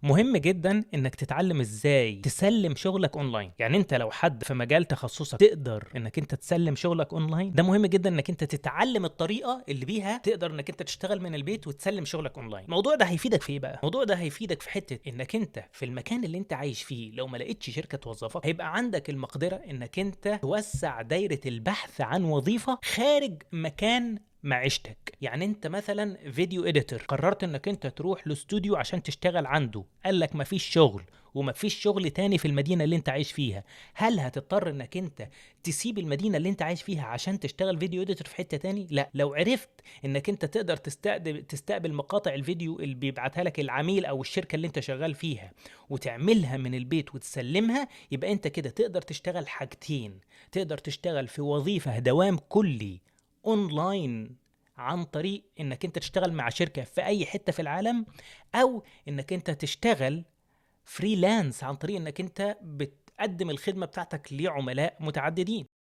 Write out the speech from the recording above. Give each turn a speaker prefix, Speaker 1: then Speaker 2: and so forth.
Speaker 1: مهم جدا انك تتعلم ازاي تسلم شغلك اونلاين. يعني انت لو حد في مجال تخصصك تقدر انك انت تسلم شغلك اونلاين، ده مهم جدا انك انت تتعلم الطريقه اللي بيها تقدر انك انت تشتغل من البيت وتسلم شغلك اونلاين. الموضوع ده هيفيدك في ايه بقى؟ الموضوع ده هيفيدك في حته انك انت في المكان اللي انت عايش فيه لو ما لقيتش شركه توظفك، هيبقى عندك المقدره انك انت توسع دايره البحث عن وظيفه خارج مكان معيشتك. يعني انت مثلا فيديو اديتور، قررت انك انت تروح لاستوديو عشان تشتغل عنده، قال لك مفيش شغل ومفيش شغل تاني في المدينة اللي انت عايش فيها، هل هتضطر انك انت تسيب المدينة اللي انت عايش فيها عشان تشتغل فيديو اديتور في حتة تاني؟ لا. لو عرفت انك انت تقدر تستقبل مقاطع الفيديو اللي بيبعتها لك العميل او الشركة اللي انت شغال فيها وتعملها من البيت وتسلمها، يبقى انت كده تقدر تشتغل حاجتين. تقدر تشتغل في وظيفة دوام كلي اونلاين عن طريق انك انت تشتغل مع شركة في اي حتة في العالم، او انك انت تشتغل فريلانس عن طريق انك انت بتقدم الخدمة بتاعتك لعملاء متعددين.